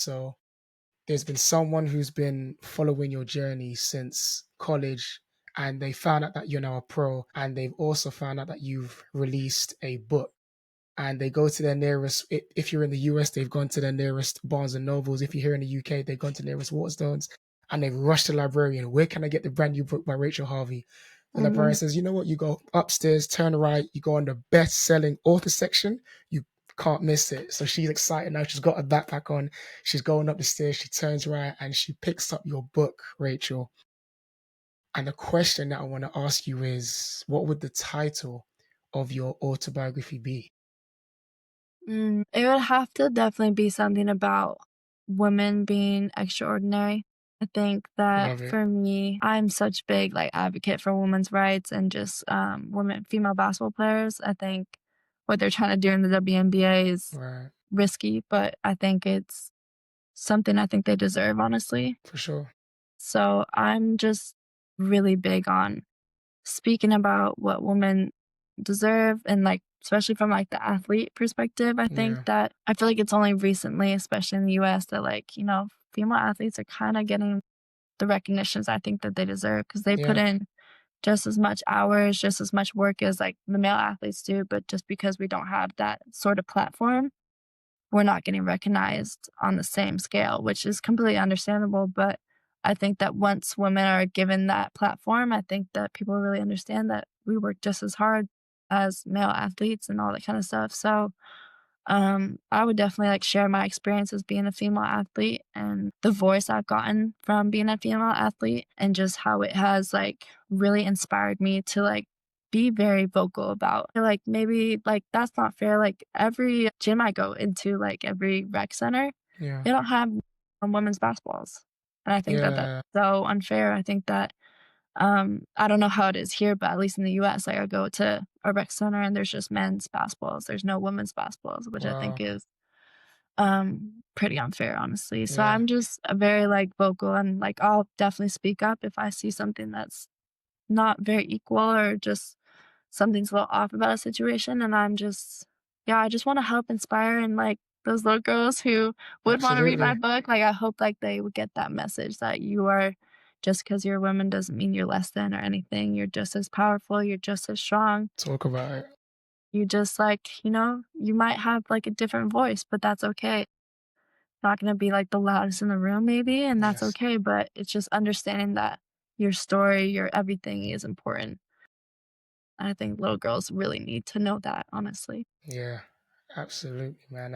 So there's been someone who's been following your journey since college, and they found out that you're now a pro, and they've also found out that you've released a book. And they go to their nearest, if you're in the US, they've gone to their nearest Barnes and Nobles. If you're here in the UK, they've gone to the nearest Waterstones, and they've rushed to the librarian. Where can I get the brand new book by Rachel Harvey? The librarian Mhm. says, you know what? You go upstairs, turn right, you go on the best selling author section. You can't miss it. So she's excited now. She's got her backpack on. She's going up the stairs. She turns right and she picks up your book, Rachel. And the question that I want to ask you is, what would the title of your autobiography be? It would have to definitely be something about women being extraordinary. I think that Love it. for me, I'm such big like advocate for women's rights and just women female basketball players. I think what they're trying to do in the WNBA is Right. risky, but I think it's something I think they deserve, honestly. For sure. So I'm just really big on speaking about what women deserve and, like, especially from, like, the athlete perspective, I think Yeah. that I feel like it's only recently, especially in the US, that, like, female athletes are kinda getting the recognitions I think that they deserve because they put Yeah. in just as much hours, just as much work as, like, the male athletes do, but just because we don't have that sort of platform, we're not getting recognized on the same scale, which is completely understandable. But I think that once women are given that platform, I think that people really understand that we work just as hard as male athletes and all that kind of stuff. So I would definitely like share my experience as being a female athlete and the voice I've gotten from being a female athlete and just how it has like really inspired me to like be very vocal about like maybe like that's not fair. Like every gym I go into, like every rec center, Yeah. they don't have women's basketballs. And I think that that's Yeah. so unfair. I think that I don't know how it is here, but at least in the US, like I go to a rec center and there's just men's basketballs. There's no women's basketballs, which I think Wow. is pretty unfair, honestly. So Yeah. I'm just a very like vocal and like I'll definitely speak up if I see something that's not very equal or just something's a little off about a situation. And I'm just, yeah, I just want to help inspire and like those little girls who would want to read my Absolutely. book. Like, I hope like they would get that message that you are just because you're a woman doesn't mean you're less than or anything. You're just as powerful. You're just as strong. Talk about it. You just like, you might have like a different voice, but that's okay. Not going to be like the loudest in the room, maybe, and that's Yes. okay. But it's just understanding that your story, your everything is important. I think little girls really need to know that, honestly. Yeah. Absolutely, man.